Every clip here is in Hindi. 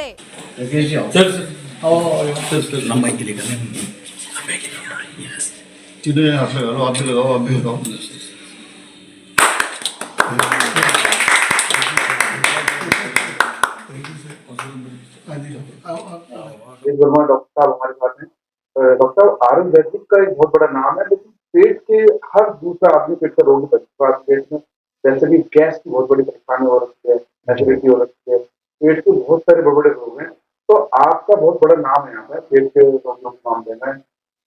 आहे. चिड़े हाथ लगाओ, आप भी लगाओ, आप भी लगाओ। वर्मा डॉक्टर साहब हमारे पास हैं। डॉक्टर साहब, आर्यन वैदिक का एक बहुत बड़ा नाम है, लेकिन पेट के हर दूसरा आदमी पेट का रोग है। पेट में जैसे कि गैस की बहुत बड़ी परेशानी हो रखी है, एसिडिटी हो रखी है, पेट के बहुत सारे बड़े बड़े रोग हैं। तो आपका बहुत बड़ा नाम है यहाँ पे पेट के रोगियों के मामले में।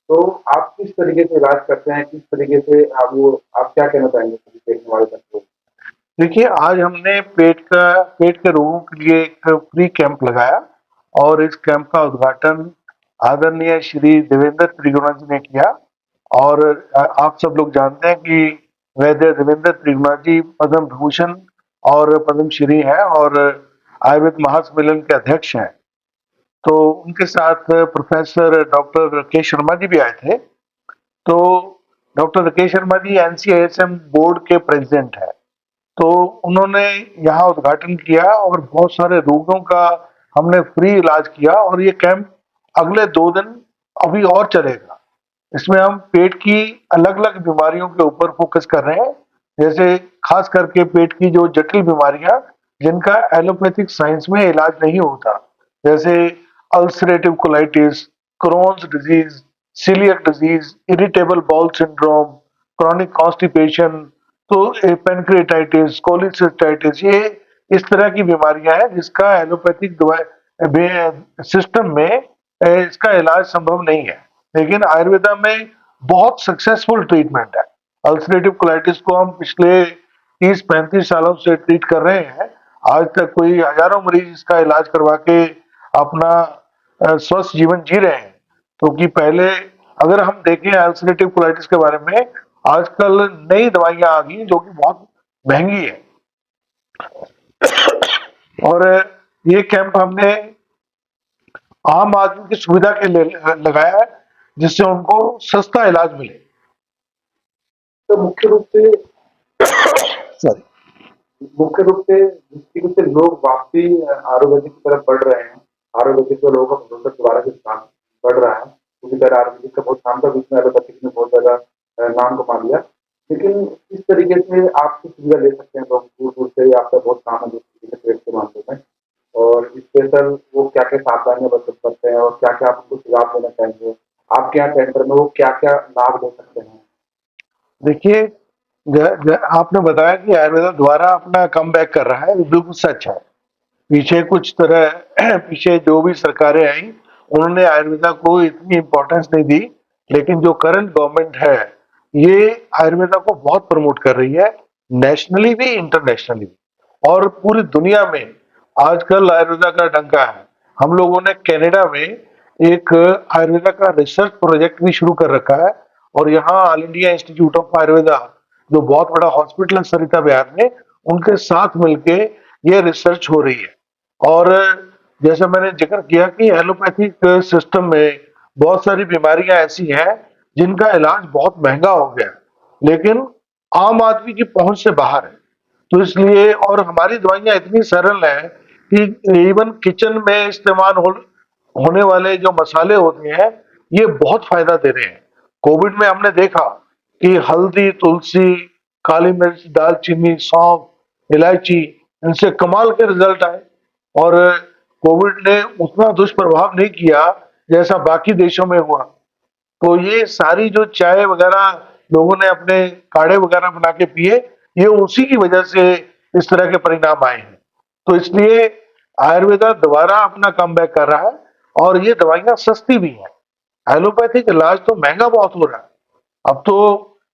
तो आप किस तरीके से इलाज करते हैं, किस तरीके से आप क्या कहना चाहेंगे पेट में वाले बच्चों को? देखिए, आज हमने पेट के रोगों के लिए एक फ्री कैंप लगाया और इस कैंप का उद्घाटन आदरणीय श्री देवेंद्र त्रिगुणा जी ने किया। और आप सब लोग जानते हैं कि वैद्य देवेंद्र त्रिगुणा जी पद्म भूषण और पद्मश्री हैं और आयुर्वेद महासम्मेलन के अध्यक्ष हैं। तो उनके साथ प्रोफेसर डॉक्टर राकेश शर्मा जी भी आए थे। तो doctor Rakesh Sharma ji NCISM board के प्रेसिडेंट हैं। तो उन्होंने यहाँ उद्घाटन किया और बहुत सारे रोगों का हमने फ्री इलाज किया और ये कैंप अगले 2 दिन अभी और चलेगा। इसमें हम पेट की अलग अलग बीमारियों के ऊपर फोकस कर रहे हैं, जैसे खास करके पेट की जो जटिल बीमारियां जिनका एलोपैथिक साइंस में इलाज नहीं होता, जैसे ulcerative colitis, Crohn's disease, coeliac disease, irritable bowel syndrome, chronic constipation, तो पेनक्रिएटाइटिस, कोलिसिस्टाइटिस, ये इस तरह की बीमारियां हैं जिसका एलोपैथिक सिस्टम में इसका इलाज संभव नहीं है, लेकिन आयुर्वेदा में बहुत सक्सेसफुल ट्रीटमेंट है। अल्सरेटिव कोलाइटिस को हम पिछले 30-35 सालों से ट्रीट कर रहे हैं। आज तक कोई हजारों मरीज इसका इलाज करवा के अपना स्वस्थ जीवन जी रहे हैं। क्योंकि पहले अगर हम देखें अल्सरेटिव कोलाइटिस के बारे में, आजकल नई दवाइयां आ गई जो कि बहुत महंगी है। और ये कैंप हमने आम आदमी की सुविधा के लिए लगाया है, जिससे उनको सस्ता इलाज मिले। तो मुख्य रूप से सॉरी जिस तरीके से लोग वापसी आयुर्वेदिक की तरफ बढ़ रहे हैं, आयुर्वेदिक के लोगों का भरोसा दोबारा से बढ़ रहा है, क्योंकि पहले आयुर्वेदिक का बहुत नाम था, बीच में एलोपैथिक ने बहुत ज्यादा नाम कमा लिया। लेकिन किस तरीके से आपकी सुविधा ले सकते हैं लोग दूर दूर से? आपका बहुत काम है पेट के मामले में, और स्पेशल वो क्या क्या सावधानियां बरतते हैं और क्या क्या आप उनको सुझाव देना चाहेंगे? आपके यहाँ सेंटर में वो क्या क्या लाभ ले सकते हैं? देखिए, आपने बताया कि आयुर्वेदा द्वारा अपना कम बैक कर रहा है, ये बिल्कुल सच है। पीछे जो भी सरकारें आई उन्होंने आयुर्वेदा को इतनी इम्पोर्टेंस नहीं दी, लेकिन जो करंट गवर्नमेंट है ये आयुर्वेदा को बहुत प्रमोट कर रही है, नेशनली भी इंटरनेशनली भी। और पूरी दुनिया में आजकल आयुर्वेदा का डंका है। हम लोगों ने कनाडा में एक आयुर्वेदा का रिसर्च प्रोजेक्ट भी शुरू कर रखा है और यहाँ all India institute of Ayurveda, जो बहुत बड़ा हॉस्पिटल है सरिता बिहार में, उनके साथ मिलके ये रिसर्च हो रही है। और जैसे मैंने जिक्र किया कि एलोपैथिक सिस्टम में बहुत सारी बीमारियां ऐसी हैं जिनका इलाज बहुत महंगा हो गया, लेकिन आम आदमी की पहुंच से बाहर है। तो इसलिए, और हमारी दवाइयां इतनी सरल हैं कि इवन किचन में इस्तेमाल होने वाले जो मसाले होते हैं ये बहुत फायदा दे रहे हैं। कोविड में हमने देखा कि हल्दी, तुलसी, काली मिर्च, दालचीनी, सौंफ, इलायची, इनसे कमाल के रिजल्ट आए और कोविड ने उतना दुष्प्रभाव नहीं किया जैसा बाकी देशों में हुआ। तो ये सारी जो चाय वगैरह लोगों ने अपने काढ़े वगैरह बना के पिए, ये उसी की वजह से इस तरह के परिणाम आए हैं। तो इसलिए आयुर्वेदा दोबारा अपना कम बैक कर रहा है और ये दवाइयां सस्ती भी हैं। एलोपैथिक इलाज तो महंगा बहुत हो रहा है। अब तो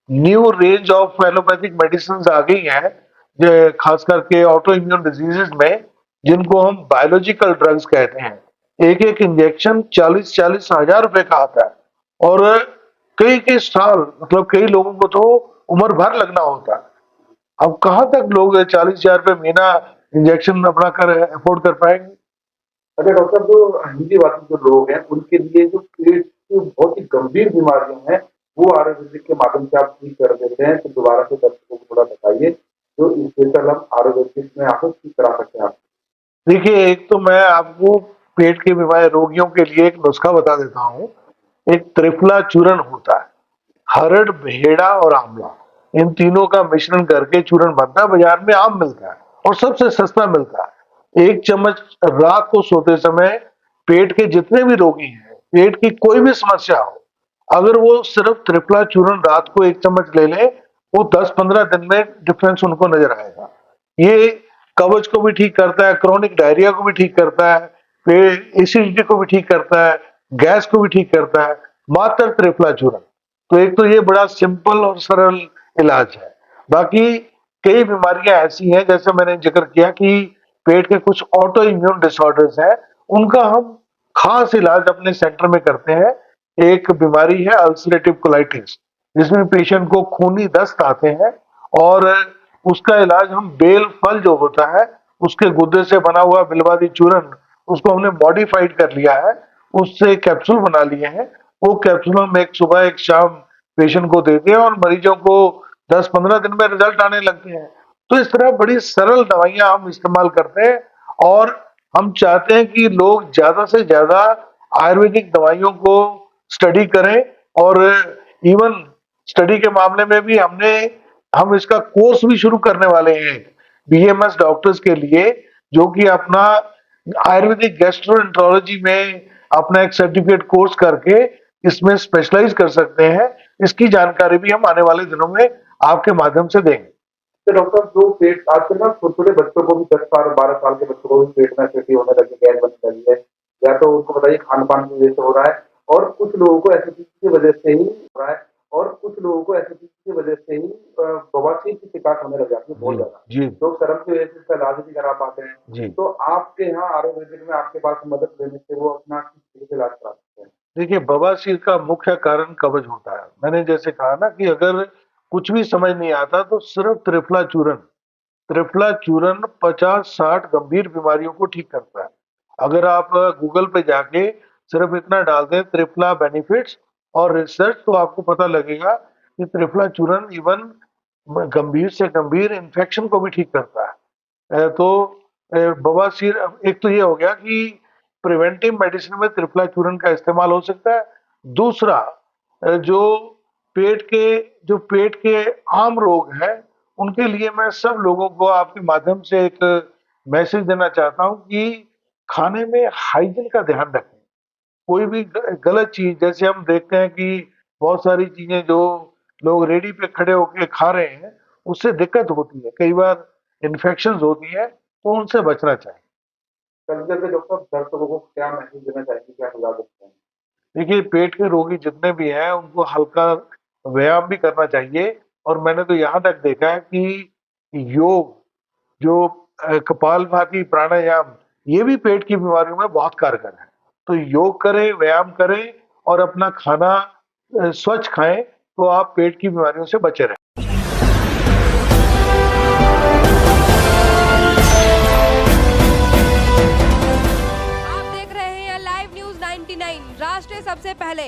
new range of allopathic medicine आ गई हैं, खास करके ऑटो इम्यून डिजीजेस में, जिनको हम बायोलॉजिकल ड्रग्स कहते हैं। एक एक इंजेक्शन 40-40 हजार रुपए का आता है और कई कई साल, मतलब कई लोगों को तो उम्र भर लगना होता है। अब कहाँ तक लोग 40,000 रुपए महीना इंजेक्शन अपना कर अफोर्ड कर पाएंगे? अच्छा डॉक्टर, जो हिंदी भाषी जो लोग हैं उनके लिए जो पेट की बहुत ही गंभीर बीमारियां हैं वो आयुर्वेदिक के माध्यम से आप ठीक कर देते हैं, तो दोबारा से दर्शकों को थोड़ा बताइए जो स्पेशल हम आयुर्वेदिक में आपको ठीक करा सकते हैं आप। देखिए, एक तो मैं आपको पेट के बीमार रोगियों के लिए एक नुस्खा बता देता हूँ। एक त्रिफला चूर्ण होता है, हरड़, भेड़ा और आंवला, इन तीनों का मिश्रण करके चूर्ण बनता है, बाजार में आम मिलता है और सबसे सस्ता मिलता है। 1 चम्मच रात को सोते समय पेट के जितने भी रोगी हैं, पेट की कोई भी समस्या हो, अगर वो सिर्फ त्रिफला चूर्ण रात को 1 चम्मच ले लें, वो 10-15 दिन में डिफरेंस उनको नजर आएगा। ये कब्ज को भी ठीक करता है, क्रोनिक डायरिया को भी ठीक करता है, एसिडिटी को भी ठीक करता है, गैस को भी ठीक करता है, मात्र त्रिफला चूर्ण। तो एक तो ये बड़ा सिंपल और सरल इलाज है। बाकी कई बीमारियां ऐसी हैं, जैसे मैंने जिक्र किया कि पेट के कुछ ऑटो इम्यून डिसऑर्डर्स हैं, उनका हम खास इलाज अपने सेंटर में करते हैं। एक बीमारी है अल्सरेटिव कोलाइटिस, जिसमें पेशेंट को खूनी दस्त आते हैं और उसका इलाज हम बेल फल जो होता है, उसके गुद्दे से बना हुआ बिलवादी चूर्ण, उसको हमने मॉडिफाइड कर लिया है, उससे कैप्सूल बना लिए हैं। वो कैप्सूल हम एक सुबह एक शाम पेशेंट को देते हैं और मरीजों को 10-15 दिन में रिजल्ट आने लगते हैं। तो इस तरह बड़ी सरल दवाइयां हम इस्तेमाल करते हैं और हम चाहते हैं कि लोग ज्यादा से ज्यादा आयुर्वेदिक दवाइयों को स्टडी करें। और इवन स्टडी के मामले में भी हम इसका कोर्स भी शुरू करने वाले हैं बीएमएस डॉक्टर्स के लिए, जो कि अपना आयुर्वेदिक गैस्ट्रोएंटरोलॉजी में अपना एक सर्टिफिकेट कोर्स करके इसमें स्पेशलाइज कर सकते हैं। इसकी जानकारी भी हम आने वाले दिनों में आपके माध्यम से देंगे। तो डॉक्टर जो पेट आजकल ना छोटे छोटे बच्चों को भी 10-12 साल के बच्चों को भी पेट में एसिडिटी होने लगी, गैस बनने लगी है, या तो उनको बताइए खान पान की वजह से हो रहा है, और कुछ लोगों को एसिडिटी की वजह से ही हो रहा है, और कुछ लोगों को एसिडिटी की वजह से ही बवासीर की शिकायत होने लग जाती है बहुत ज्यादा। जी लोग शर्म की वजह से इसका इलाज नहीं करा पाते हैं। जी। तो आपके यहाँ आयुर्वेदिक में आपके पास मदद लेने से वो अपना किस तरीके से इलाज करा सकते हैं? देखिए, बवासीर का मुख्य कारण कब्ज होता है। मैंने जैसे कहा ना कि अगर कुछ भी समझ नहीं आता तो सिर्फ त्रिफला चूर्ण 50-60 गंभीर बीमारियों को ठीक करता है। अगर आप गूगल पे जाके सिर्फ इतना डाल दें त्रिफला बेनिफिट्स और रिसर्च, तो आपको पता लगेगा कि त्रिफला चूर्ण इवन गंभीर से गंभीर इन्फेक्शन को भी ठीक करता है। तो बवासीर, एक तो ये हो गया कि प्रिवेंटिव मेडिसिन में त्रिफला चूर्ण का इस्तेमाल हो सकता है। दूसरा, जो पेट के आम रोग हैं, उनके लिए मैं सब लोगों को आपके माध्यम से एक मैसेज देना चाहता हूं कि खाने में हाइजीन का ध्यान रखें। कोई भी गलत चीज, जैसे हम देखते हैं कि बहुत सारी चीजें जो लोग रेडी पे खड़े होकर खा रहे हैं, उससे दिक्कत होती है, कई बार इन्फेक्शंस होती है, तो उनसे बचना चाहिए। कभी डॉक्टर दर्शकों को क्या मैसेज देना चाहेंगे, क्या सुझाव देते हैं? देखिए, पेट के रोगी जितने भी हैं उनको हल्का व्यायाम भी करना चाहिए। और मैंने तो यहाँ तक देखा है कि योग, जो कपालभाति, प्राणायाम, ये भी पेट की बीमारियों में बहुत कारगर है। तो योग करें, व्यायाम करें और अपना खाना स्वच्छ खाएं, तो आप पेट की बीमारियों से बचे रहें। आप देख रहे हैं लाइव न्यूज 99, राष्ट्र सबसे पहले।